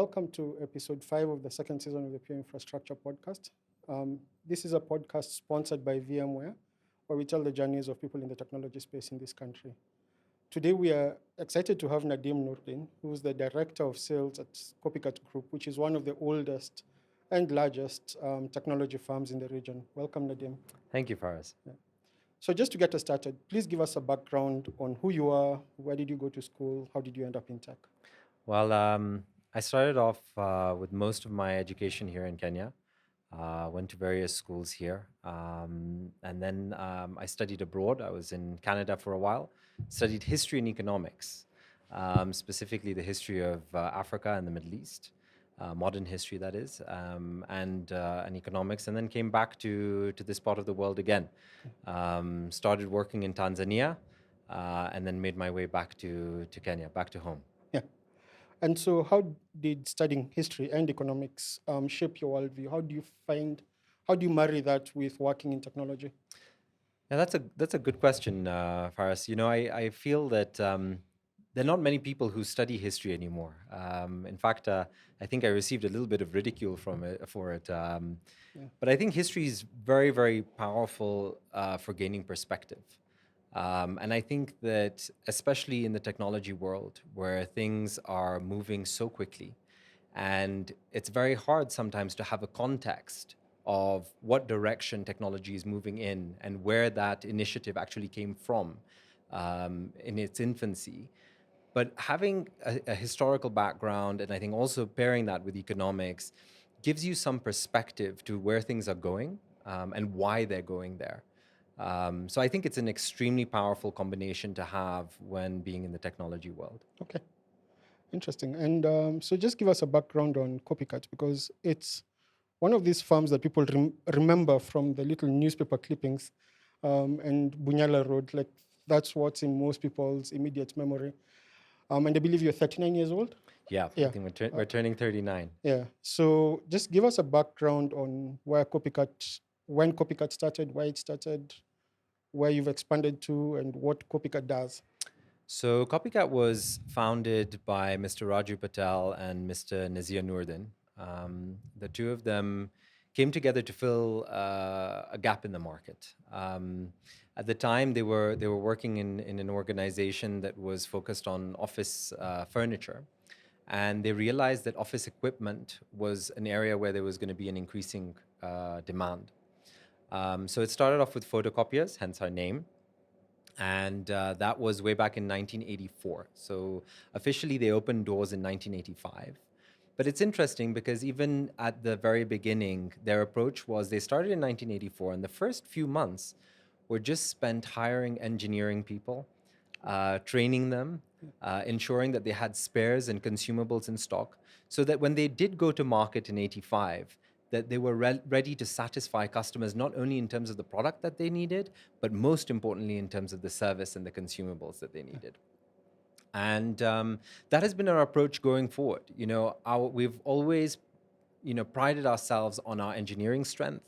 welcome to episode 5 of the second season of the Pure Infrastructure podcast. This is a podcast sponsored by VMware, where we tell the journeys of people in the technology space in this country. Today, we are excited to have Nadeem Noordin, who is the Director of Sales at Copycat Group, which is one of the oldest and largest technology firms in the region. Welcome, Nadeem. Thank you, Faraz. Yeah. So just to get us started, please give us a background on who you are, where did you go to school, how did you end up in tech? Well, I started off with most of my education here in Kenya. Went to various schools here. And then I studied abroad. I was in Canada for a while, studied history and economics, specifically the history of Africa and the Middle East, modern history, that is, and economics, and then came back to this part of the world again. Started working in Tanzania, and then made my way back to Kenya, back to home. Yeah. And so how did studying history and economics shape your worldview? How do you marry that with working in technology? Yeah, that's a good question, Faris. You know, I feel that there are not many people who study history anymore. In fact, I think I received a little bit of ridicule for it. But I think history is very, very powerful for gaining perspective. And I think that especially in the technology world where things are moving so quickly, and it's very hard sometimes to have a context of what direction technology is moving in and where that initiative actually came from in its infancy. But having a historical background, and I think also pairing that with economics, gives you some perspective to where things are going and why they're going there. So I think it's an extremely powerful combination to have when being in the technology world. Okay, interesting. And so just give us a background on Copycat, because it's one of these firms that people remember from the little newspaper clippings and Bunyala Road. Like, that's what's in most people's immediate memory. And I believe you're 39 years old? Yeah, I think we're turning 39. Yeah. So just give us a background on when Copycat started, why it started, where you've expanded to, and what Copycat does. So Copycat was founded by Mr. Raju Patel and Mr. Nadeem Noordin. The two of them came together to fill a gap in the market. At the time, they were working in an organization that was focused on office furniture. And they realized that office equipment was an area where there was going to be an increasing demand. So it started off with photocopiers, hence our name. And that was way back in 1984. So officially, they opened doors in 1985. But it's interesting because even at the very beginning, their approach was they started in 1984, and the first few months were just spent hiring engineering people, training them, ensuring that they had spares and consumables in stock, so that when they did go to market in 85, that they were ready to satisfy customers, not only in terms of the product that they needed, but most importantly in terms of the service and the consumables that they needed. And that has been our approach going forward. You know, we've always, prided ourselves on our engineering strength,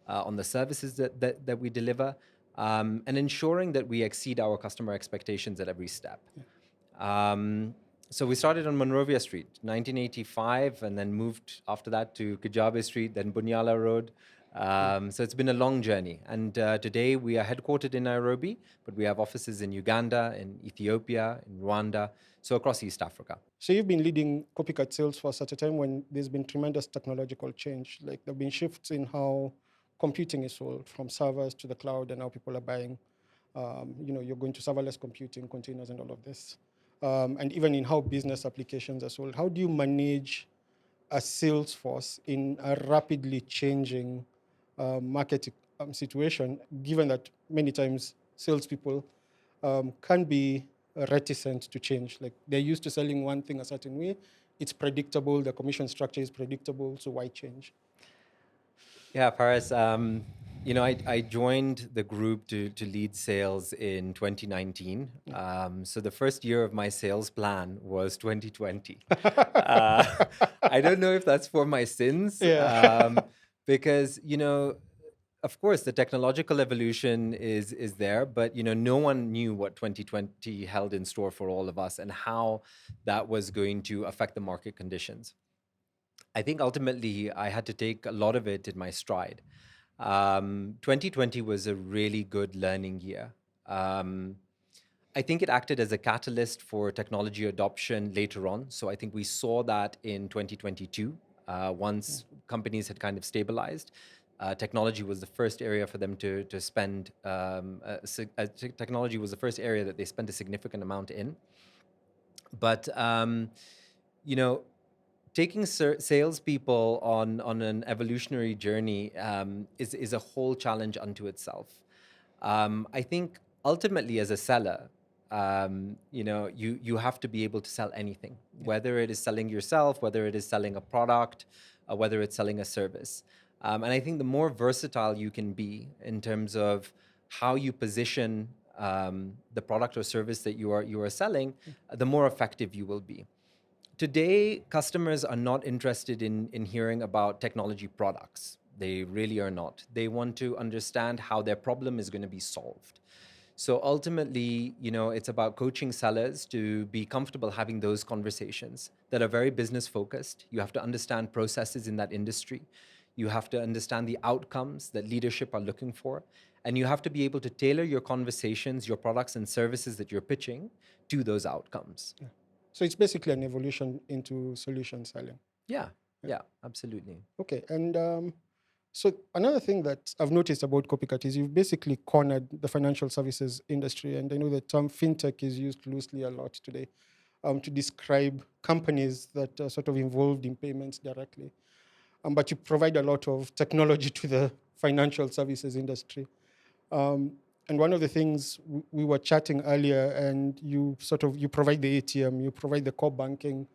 on the services that we deliver, and ensuring that we exceed our customer expectations at every step. So we started on Monrovia Street, 1985, and then moved after that to Kijabe Street, then Bunyala Road. So it's been a long journey. And today we are headquartered in Nairobi, but we have offices in Uganda, in Ethiopia, in Rwanda, so across East Africa. So you've been leading Copycat sales for at a time when there's been tremendous technological change. Like, there have been shifts in how computing is sold, from servers to the cloud, and now people are buying, you're going to serverless computing, containers, and all of this. And even in how business applications are sold. How do you manage a sales force in a rapidly changing market situation, given that many times salespeople can be reticent to change? Like, they're used to selling one thing a certain way. It's predictable. The commission structure is predictable. So why change? Yeah, Faris, I joined the group to lead sales in 2019. So the first year of my sales plan was 2020. I don't know if that's for my sins, because, of course, the technological evolution is there, but, no one knew what 2020 held in store for all of us and how that was going to affect the market conditions. I think ultimately I had to take a lot of it in my stride. 2020 was a really good learning year. Um, I think it acted as a catalyst for technology adoption later on. So I think we saw that in 2022, once companies had kind of stabilized. Technology was the first area for them to spend, technology was the first area that they spent a significant amount in. But, you know, taking salespeople on an evolutionary journey is a whole challenge unto itself. I think ultimately, as a seller, you have to be able to sell anything, whether it is selling yourself, whether it is selling a product, whether it's selling a service. And I think the more versatile you can be in terms of how you position the product or service that you are selling, the more effective you will be. Today, customers are not interested in hearing about technology products. They really are not. They want to understand how their problem is going to be solved. So ultimately, it's about coaching sellers to be comfortable having those conversations that are very business focused. You have to understand processes in that industry. You have to understand the outcomes that leadership are looking for. And you have to be able to tailor your conversations, your products and services that you're pitching to those outcomes. Yeah. So it's basically an evolution into solution selling. Yeah, absolutely. Okay, and so another thing that I've noticed about Copycat is you've basically cornered the financial services industry, and I know the term fintech is used loosely a lot today to describe companies that are sort of involved in payments directly. But you provide a lot of technology to the financial services industry. And one of the things we were chatting earlier, and you provide the ATM, you provide the core banking,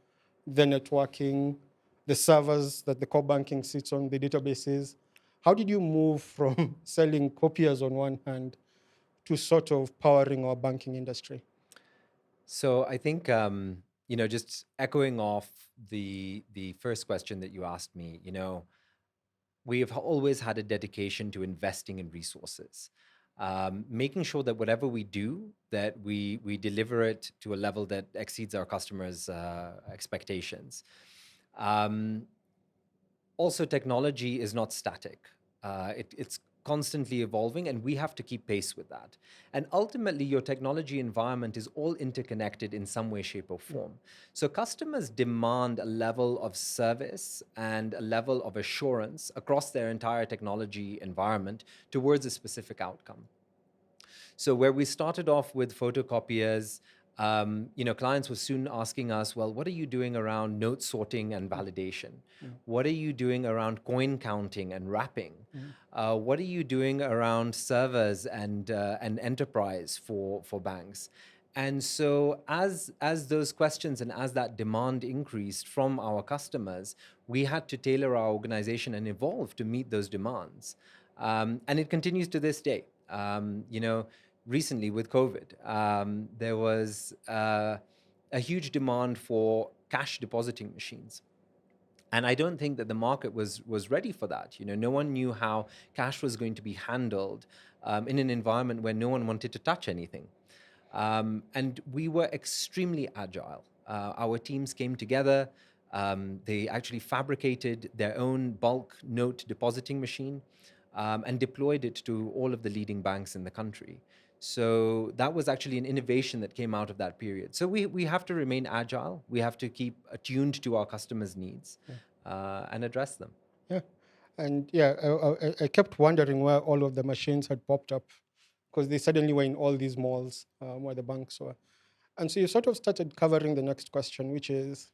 the networking, the servers that the core banking sits on, the databases. How did you move from selling copiers on one hand to sort of powering our banking industry? So I think just echoing off the first question that you asked me, we have always had a dedication to investing in resources, making sure that whatever we do, that we deliver it to a level that exceeds our customers' expectations. Also, technology is not static. It's constantly evolving, and we have to keep pace with that. And ultimately, your technology environment is all interconnected in some way, shape, or form. So customers demand a level of service and a level of assurance across their entire technology environment towards a specific outcome. So where we started off with photocopiers, clients were soon asking us, well, what are you doing around note sorting and validation? What are you doing around coin counting and wrapping? What are you doing around servers and enterprise for banks? And so as those questions and as that demand increased from our customers, we had to tailor our organization and evolve to meet those demands. And it continues to this day. Recently with COVID, there was a huge demand for cash depositing machines. And I don't think that the market was ready for that. No one knew how cash was going to be handled in an environment where no one wanted to touch anything. And we were extremely agile. Our teams came together. They actually fabricated their own bulk note depositing machine and deployed it to all of the leading banks in the country. So that was actually an innovation that came out of that period. So we have to remain agile. We have to keep attuned to our customers' needs and address them. Yeah. And I kept wondering where all of the machines had popped up, because they suddenly were in all these malls where the banks were. And so you sort of started covering the next question, which is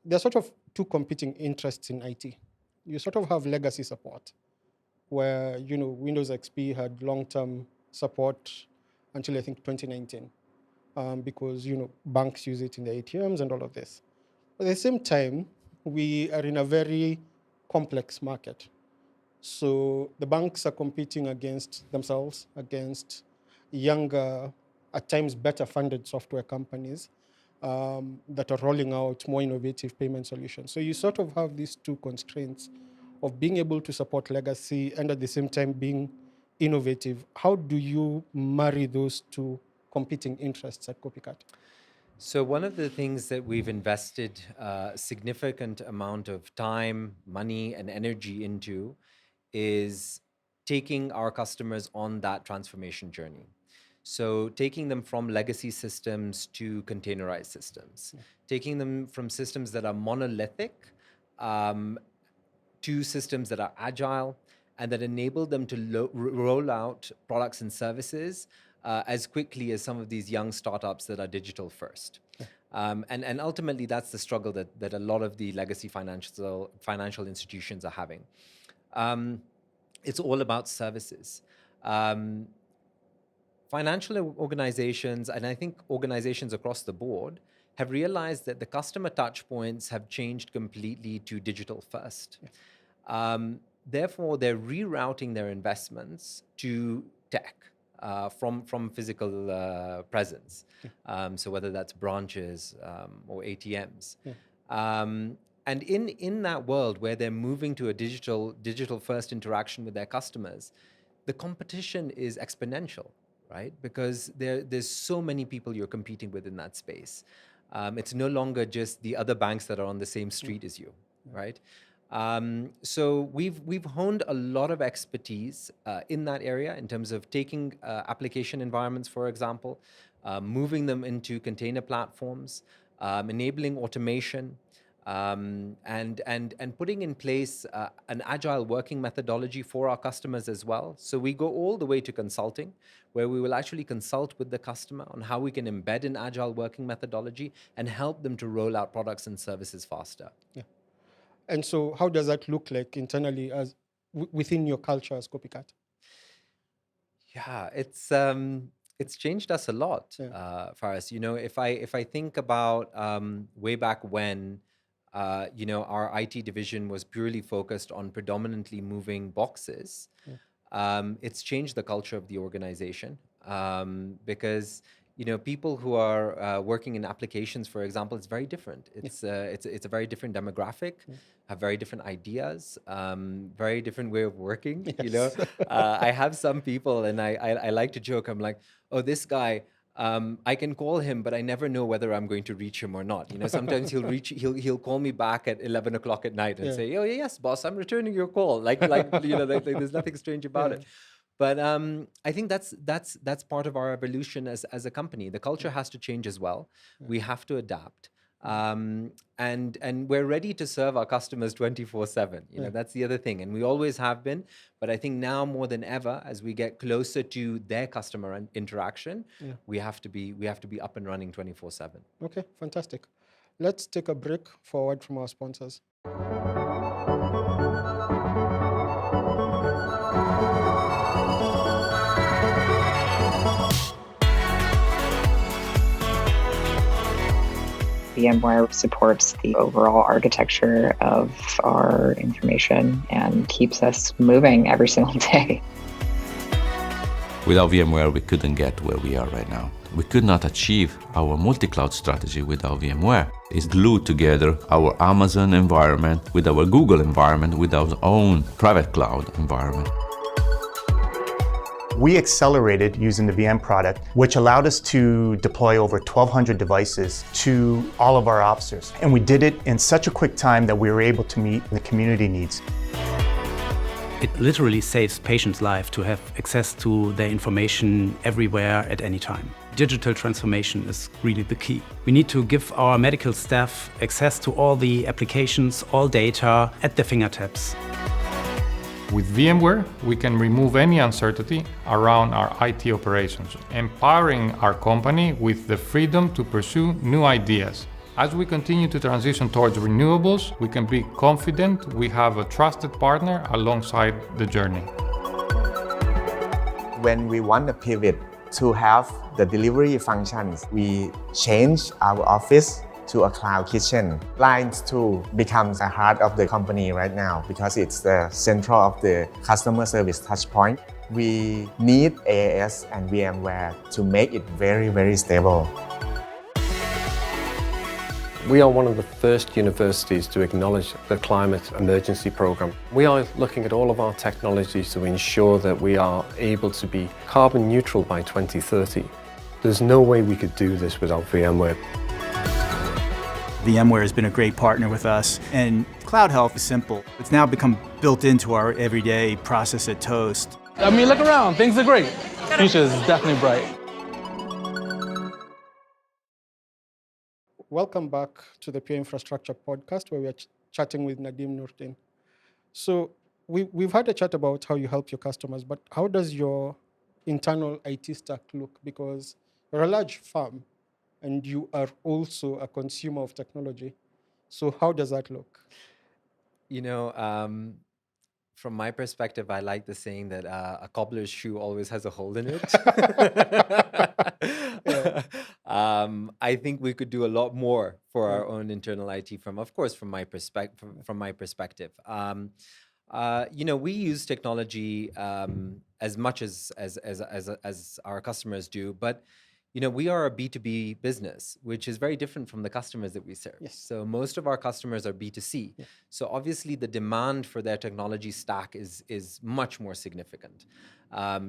there are sort of two competing interests in IT. You sort of have legacy support, where Windows XP had long-term support until I think 2019, because banks use it in the ATMs and all of this. But at the same time, we are in a very complex market. So the banks are competing against themselves, against younger, at times better funded software companies that are rolling out more innovative payment solutions. So you sort of have these two constraints of being able to support legacy and at the same time being innovative. How do you marry those two competing interests at Copycat? So one of the things that we've invested a significant amount of time, money, and energy into is taking our customers on that transformation journey. So taking them from legacy systems to containerized systems, taking them from systems that are monolithic to systems that are agile and that enable them to roll out products and services as quickly as some of these young startups that are digital first. And ultimately, that's the struggle that a lot of the legacy financial institutions are having. It's all about services. Financial organizations, and I think organizations across the board, have realized that the customer touch points have changed completely to digital first. Therefore, they're rerouting their investments to tech from physical presence. So whether that's branches or ATMs. And in that world where they're moving to a digital first interaction with their customers, the competition is exponential, right? Because there's so many people you're competing with in that space. It's no longer just the other banks that are on the same street as you, right? So we've honed a lot of expertise in that area in terms of taking application environments, for example, moving them into container platforms, enabling automation, and putting in place an agile working methodology for our customers as well. So we go all the way to consulting, where we will actually consult with the customer on how we can embed an agile working methodology and help them to roll out products and services faster. Yeah. And so how does that look like internally as within your culture as Copycat? Yeah, it's changed us a lot, Faris. You know, if I think about way back when, you know, our IT division was purely focused on predominantly moving boxes. It's changed the culture of the organization because, you know, people who are working in applications, for example, it's very different. It's a very different demographic, have very different ideas, very different way of working. Yes. You know, I have some people, and I like to joke. I'm like, oh, this guy. I can call him, but I never know whether I'm going to reach him or not. You know, sometimes he'll call me back at 11 o'clock at night and say, "Oh yes, boss, I'm returning your call." Like you know, like there's nothing strange about it. But I think that's part of our evolution as a company. The culture has to change as well. We have to adapt. And we're ready to serve our customers 24/7. You know, that's the other thing. And we always have been, but I think now more than ever, as we get closer to their customer interaction, we have to be up and running 24/7. Okay, fantastic. Let's take a break for a word from our sponsors. VMware supports the overall architecture of our information and keeps us moving every single day. Without VMware, we couldn't get where we are right now. We could not achieve our multi-cloud strategy without VMware. It's glued together our Amazon environment with our Google environment with our own private cloud environment. We accelerated using the VM product, which allowed us to deploy over 1,200 devices to all of our officers. And we did it in such a quick time that we were able to meet the community needs. It literally saves patients' life to have access to their information everywhere at any time. Digital transformation is really the key. We need to give our medical staff access to all the applications, all data at their fingertips. With VMware, we can remove any uncertainty around our IT operations, empowering our company with the freedom to pursue new ideas. As we continue to transition towards renewables, we can be confident we have a trusted partner alongside the journey. When we want to pivot to have the delivery functions, we change our office to a cloud kitchen. Lines 2 becomes the heart of the company right now because it's the central of the customer service touchpoint. We need AAS and VMware to make it very, very stable. We are one of the first universities to acknowledge the climate emergency program. We are looking at all of our technologies to ensure that we are able to be carbon neutral by 2030. There's no way we could do this without VMware. VMware has been a great partner with us, and Cloud Health is simple. It's now become built into our everyday process at Toast. I mean, look around, things are great. Future is definitely bright. Welcome back to the Pure Infrastructure podcast, where we are chatting with Nadeem Noordin. So we've had a chat about how you help your customers, but how does your internal IT stack look? Because you're a large firm and you are also a consumer of technology. So how does that look? You know, from my perspective, I like the saying that a cobbler's shoe always has a hole in it. I think we could do a lot more for our own internal IT firm, of course, from my perspective. You know, we use technology as much as our customers do, but you know, we are a B2B business, which is very different from the customers that we serve. Yes. So most of our customers are B2C. Yeah. So obviously the demand for their technology stack is much more significant,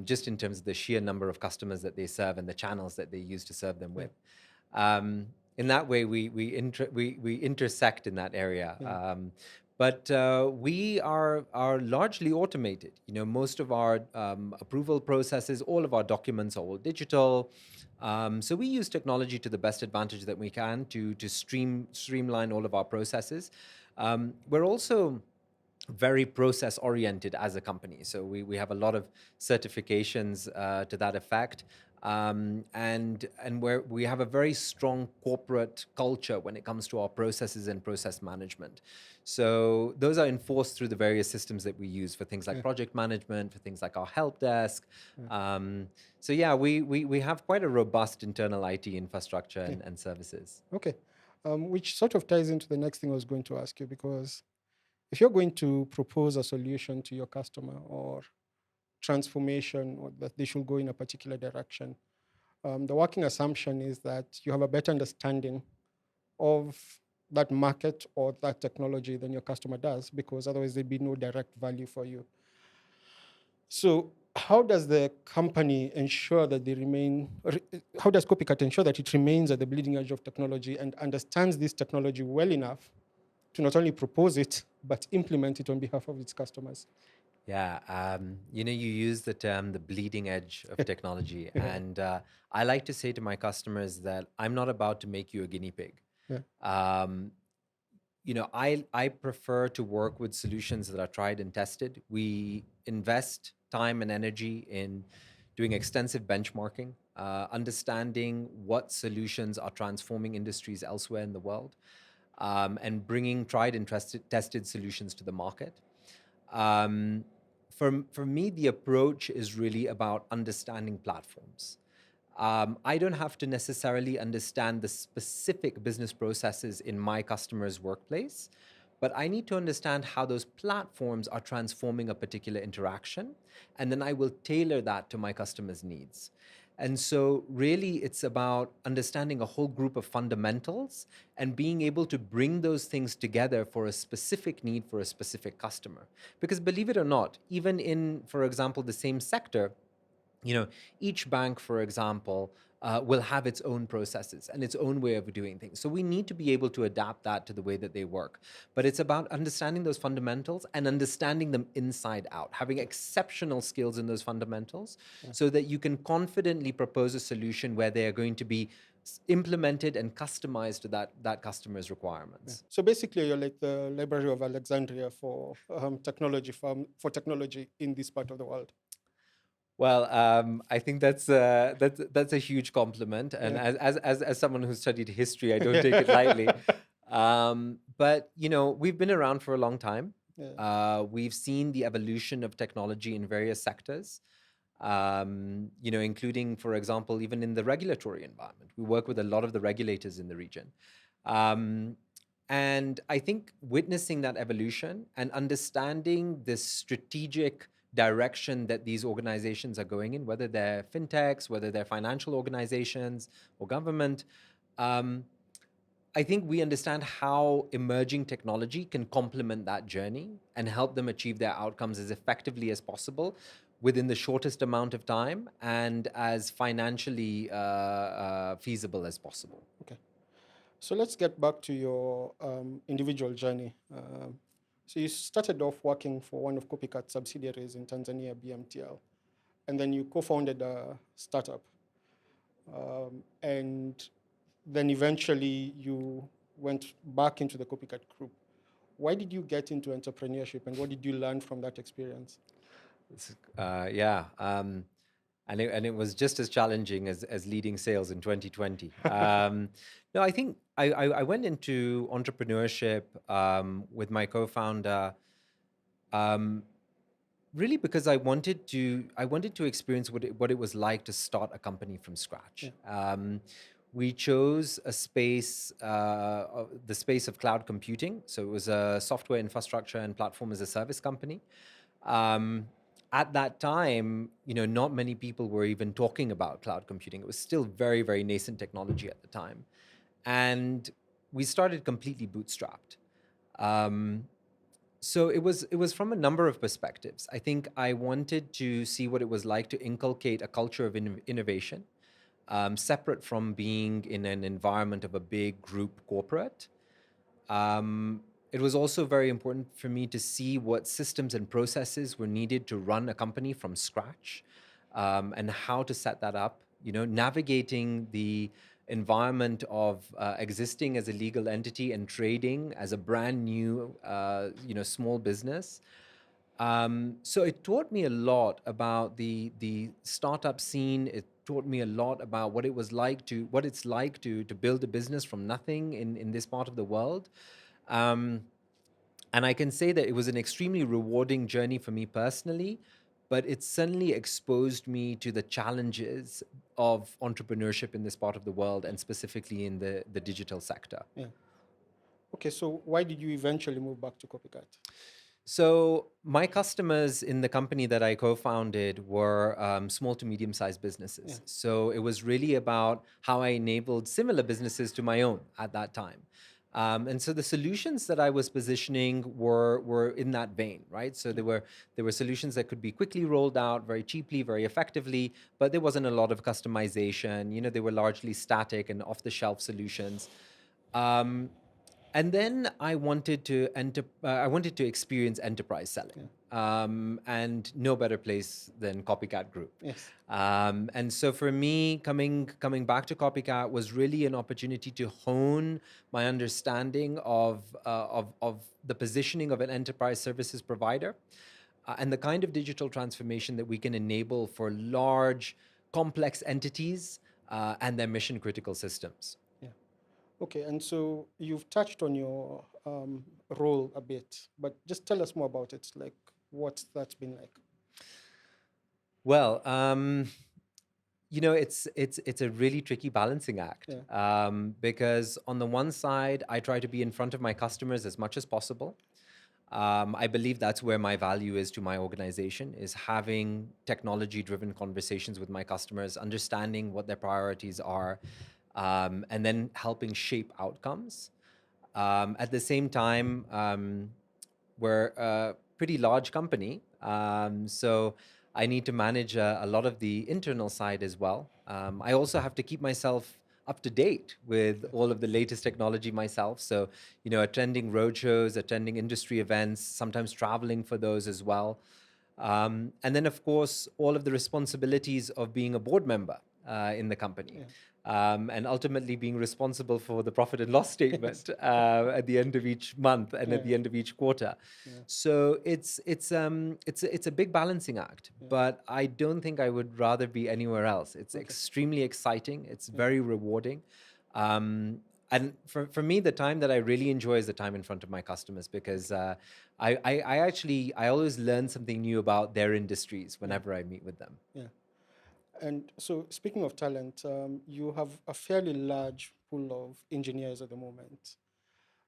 just in terms of the sheer number of customers that they serve and the channels that they use to serve them with. In that way, we intersect in that area. Yeah. But we are largely automated. You know, most of our approval processes, all of our documents are all digital. So we use technology to the best advantage that we can to streamline all of our processes. We're also very process oriented as a company. So we have a lot of certifications to that effect. And where we have a very strong corporate culture when it comes to our processes and process management. So those are enforced through the various systems that we use for things like project management, for things like our help desk. So yeah, we have quite a robust internal IT infrastructure and services. Okay, which sort of ties into the next thing I was going to ask you, because if you're going to propose a solution to your customer or transformation, or that they should go in a particular direction, the working assumption is that you have a better understanding of that market or that technology than your customer does, because otherwise there'd be no direct value for you. So how does the company ensure that they remain, how does Copycat ensure that it remains at the bleeding edge of technology and understands this technology well enough to not only propose it, but implement it on behalf of its customers? Yeah, you know, you use the term the bleeding edge of technology. And I like to say to my customers that I'm not about to make you a guinea pig. You know, I prefer to work with solutions that are tried and tested. We invest time and energy in doing extensive benchmarking, understanding what solutions are transforming industries elsewhere in the world, and bringing tried and tested solutions to the market. For me, the approach is really about understanding platforms. I don't have to necessarily understand the specific business processes in my customer's workplace, but I need to understand how those platforms are transforming a particular interaction, and then I will tailor that to my customer's needs. And so really it's about understanding a whole group of fundamentals and being able to bring those things together for a specific need for a specific customer. Because believe it or not, even in, for example, the same sector, you know, each bank, for example, will have its own processes and its own way of doing things. So we need to be able to adapt that to the way that they work. But it's about understanding those fundamentals and understanding them inside out, having exceptional skills in those fundamentals so that you can confidently propose a solution where they are going to be implemented and customized to that customer's requirements. So basically, you're like the Library of Alexandria for technology in this part of the world. Well, I think that's a huge compliment, and as someone who studied history, I don't take it lightly. But you know, we've been around for a long time. We've seen the evolution of technology in various sectors. You know, including, for example, even in the regulatory environment. We work with a lot of the regulators in the region. And I think witnessing that evolution and understanding the strategic direction that these organizations are going in, whether they're fintechs, whether they're financial organizations or government, I think we understand how emerging technology can complement that journey and help them achieve their outcomes as effectively as possible within the shortest amount of time and as financially feasible as possible. Okay. So let's get back to your individual journey. So you started off working for one of Copycat subsidiaries in Tanzania, BMTL, and then you co-founded a startup. And then eventually you went back into the Copycat group. Why did you get into entrepreneurship, and what did you learn from that experience? Yeah. And it was just as challenging as leading sales in 2020. No, I think I went into entrepreneurship with my co-founder really because I wanted to experience what it was like to start a company from scratch. We chose a space, the space of cloud computing. So it was a software infrastructure and platform as a service company. At that time, not many people were even talking about cloud computing. It was still very, very nascent technology at the time. And we started completely bootstrapped. So it was from a number of perspectives. I think I wanted to see what it was like to inculcate a culture of innovation, separate from being in an environment of a big group corporate. It was also very important for me to see what systems and processes were needed to run a company from scratch, and how to set that up, navigating the environment of existing as a legal entity and trading as a brand new, small business. So it taught me a lot about the startup scene. It taught me a lot about what it's like to build a business from nothing in this part of the world. And I can say that it was an extremely rewarding journey for me personally, but it suddenly exposed me to the challenges of entrepreneurship in this part of the world, and specifically in the digital sector. Yeah. Okay, so why did you eventually move back to Copycat? So my customers in the company that I co-founded were small to medium-sized businesses. Yeah. So it was really about how I enabled similar businesses to my own at that time. And so the solutions that I was positioning were in that vein, right? So there were solutions that could be quickly rolled out very cheaply, very effectively, but there wasn't a lot of customization. They were largely static and off-the-shelf solutions. And then I wanted to experience enterprise selling, and no better place than Copycat Group. Yes. And so for me, coming back to Copycat was really an opportunity to hone my understanding of the positioning of an enterprise services provider, and the kind of digital transformation that we can enable for large, complex entities and their mission critical systems. Okay, and so you've touched on your role a bit, but just tell us more about it, like what that's been like. Well, it's a really tricky balancing act, because on the one side, I try to be in front of my customers as much as possible. I believe that's where my value is to my organization, is having technology-driven conversations with my customers, understanding what their priorities are, and then helping shape outcomes. At the same time, we're a pretty large company, so I need to manage a lot of the internal side as well. I also have to keep myself up to date with all of the latest technology myself. So, attending roadshows, attending industry events, sometimes traveling for those as well. And then, of course, all of the responsibilities of being a board member in the company. And ultimately being responsible for the profit and loss statement at the end of each month and at the end of each quarter. So it's a big balancing act, but I don't think I would rather be anywhere else. It's extremely exciting. It's very rewarding. And for me, the time that I really enjoy is the time in front of my customers, because I always learn something new about their industries whenever I meet with them. Yeah. And so, speaking of talent, you have a fairly large pool of engineers at the moment.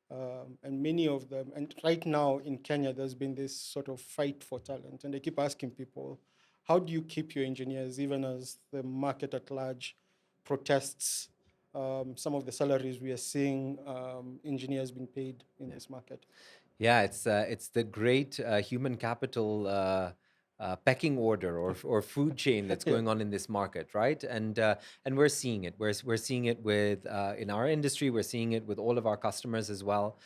And many of them, and right now in Kenya, there's been this sort of fight for talent. And they keep asking people, how do you keep your engineers, even as the market at large protests some of the salaries we are seeing engineers being paid in this market? Yeah, it's the great human capital pecking order or food chain that's going on in this market, right? And we're seeing it. We're seeing it with in our industry. We're seeing it with all of our customers as well.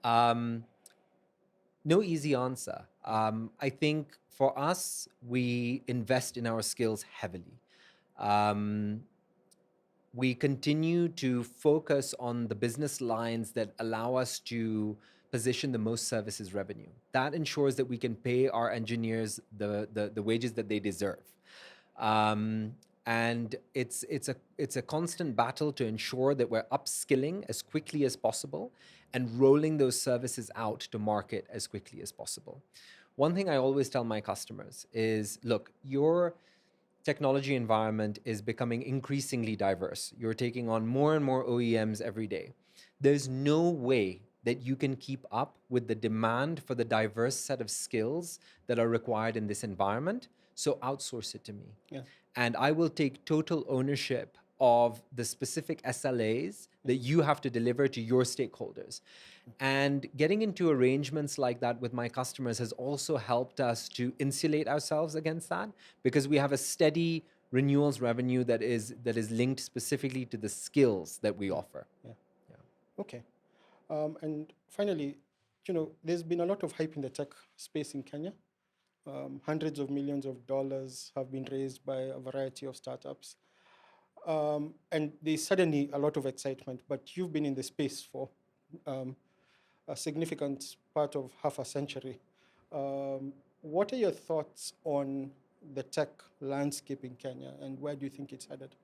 No easy answer. I think for us, we invest in our skills heavily. We continue to focus on the business lines that allow us to position the most services revenue. That ensures that we can pay our engineers the wages that they deserve. And it's a constant battle to ensure that we're upskilling as quickly as possible and rolling those services out to market as quickly as possible. One thing I always tell my customers is, look, your technology environment is becoming increasingly diverse. You're taking on more and more OEMs every day. There's no way that you can keep up with the demand for the diverse set of skills that are required in this environment. So outsource it to me. Yeah. And I will take total ownership of the specific SLAs that you have to deliver to your stakeholders. And getting into arrangements like that with my customers has also helped us to insulate ourselves against that, because we have a steady renewals revenue that is linked specifically to the skills that we offer. Yeah. Okay. And finally, there's been a lot of hype in the tech space in Kenya. Hundreds of millions of dollars have been raised by a variety of startups. And there's suddenly a lot of excitement, but you've been in the space for a significant part of half a century. What are your thoughts on the tech landscape in Kenya, and where do you think it's headed?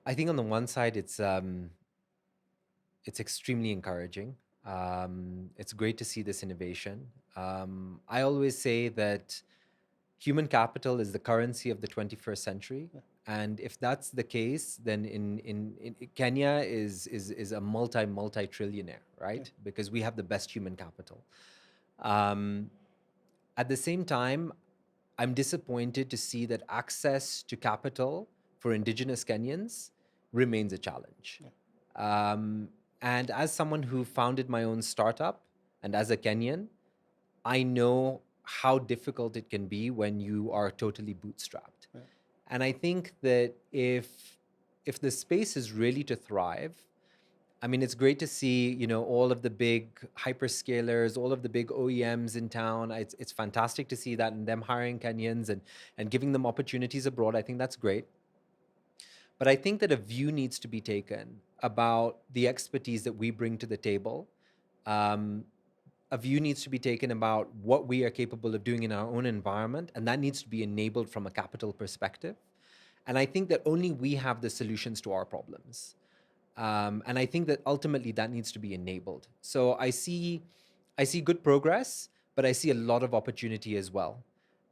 I think on the one side, it's extremely encouraging. It's great to see this innovation. I always say that human capital is the currency of the 21st century. Yeah. And if that's the case, then in Kenya is a multi-trillionaire, right? Yeah. Because we have the best human capital. At the same time, I'm disappointed to see that access to capital for indigenous Kenyans remains a challenge. Yeah. And as someone who founded my own startup, and as a Kenyan, I know how difficult it can be when you are totally bootstrapped. Yeah. And I think that if the space is really to thrive, I mean, it's great to see, all of the big hyperscalers, all of the big OEMs in town. It's fantastic to see that, and them hiring Kenyans and giving them opportunities abroad. I think that's great. But I think that a view needs to be taken about the expertise that we bring to the table. A view needs to be taken about what we are capable of doing in our own environment, and that needs to be enabled from a capital perspective. And I think that only we have the solutions to our problems. And I think that ultimately that needs to be enabled. So I see good progress, but I see a lot of opportunity as well.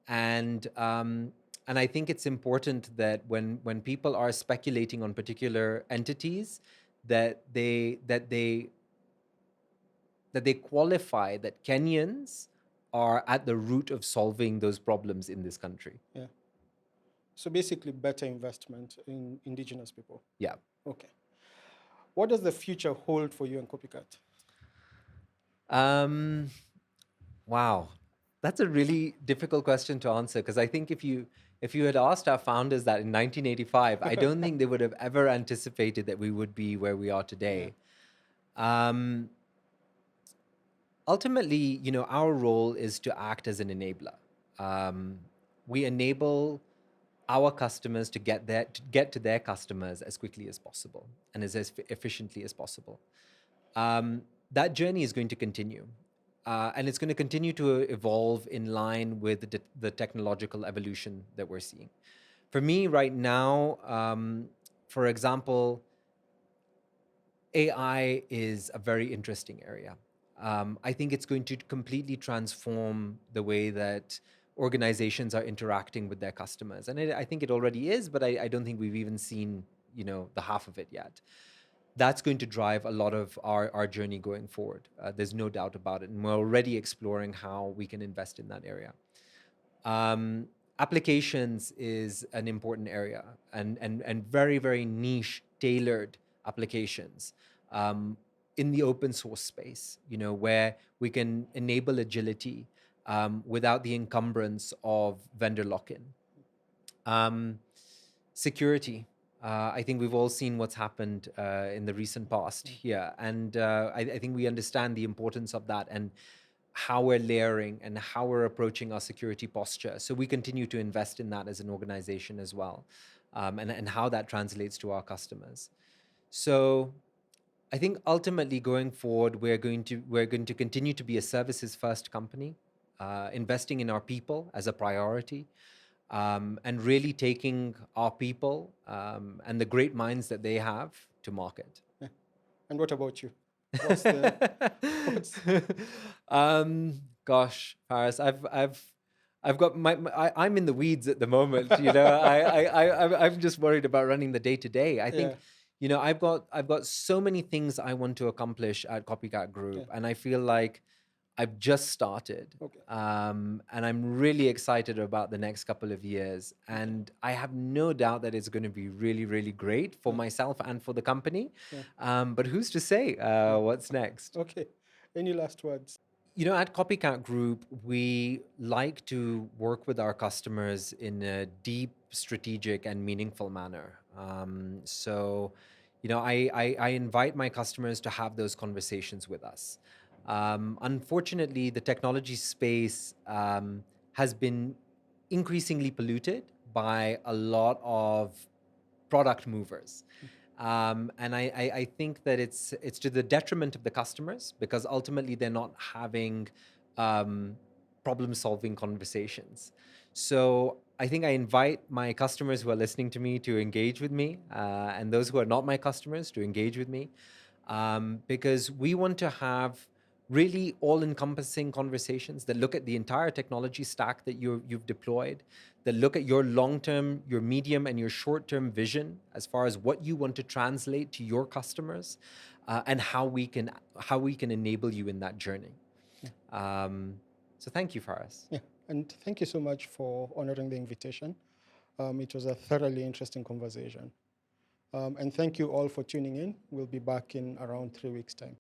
And I think it's important that when people are speculating on particular entities, that they qualify that Kenyans are at the root of solving those problems in this country. Yeah. So basically better investment in indigenous people. Yeah. Okay. What does the future hold for you and Copycat? Wow. That's a really difficult question to answer, because I think if you had asked our founders that in 1985, I don't think they would have ever anticipated that we would be where we are today. Yeah. Ultimately, our role is to act as an enabler. We enable our customers to get to their customers as quickly as possible and as efficiently as possible. That journey is going to continue. And it's going to continue to evolve in line with the technological evolution that we're seeing. For me right now, for example, AI is a very interesting area. I think it's going to completely transform the way that organizations are interacting with their customers. And I think it already is, but I don't think we've even seen, the half of it yet. That's going to drive a lot of our journey going forward. There's no doubt about it. And we're already exploring how we can invest in that area. Applications is an important area, and very, very niche, tailored applications in the open source space, where we can enable agility without the encumbrance of vendor lock-in. Security. I think we've all seen what's happened in the recent past here. And I think we understand the importance of that and how we're layering and how we're approaching our security posture. So we continue to invest in that as an organization as well, and how that translates to our customers. So I think ultimately going forward, we're going to continue to be a services first company, investing in our people as a priority, and really taking our people and the great minds that they have to market. Yeah. And what about you? What's the, Gosh, Paris, I've got I'm in the weeds at the moment. You know, I'm just worried about running the day to day. I think, you know, I've got so many things I want to accomplish at Copycat Group, and I feel like I've just started, and I'm really excited about the next couple of years. And I have no doubt that it's going to be really, really great for myself and for the company. But who's to say what's next? Okay. Any last words? You know, at Copycat Group, we like to work with our customers in a deep, strategic, and meaningful manner. So, you know, I invite my customers to have those conversations with us. Unfortunately, the technology space has been increasingly polluted by a lot of product movers. And I think that it's to the detriment of the customers, because ultimately they're not having problem-solving conversations. So I think I invite my customers who are listening to me to engage with me, and those who are not my customers to engage with me, because we want to have really all-encompassing conversations that look at the entire technology stack that you've deployed, that look at your long-term, your medium, and your short-term vision as far as what you want to translate to your customers, and how we can enable you in that journey. So thank you, Faris. Yeah, and thank you so much for honoring the invitation. It was a thoroughly interesting conversation. And thank you all for tuning in. We'll be back in around 3 weeks' time.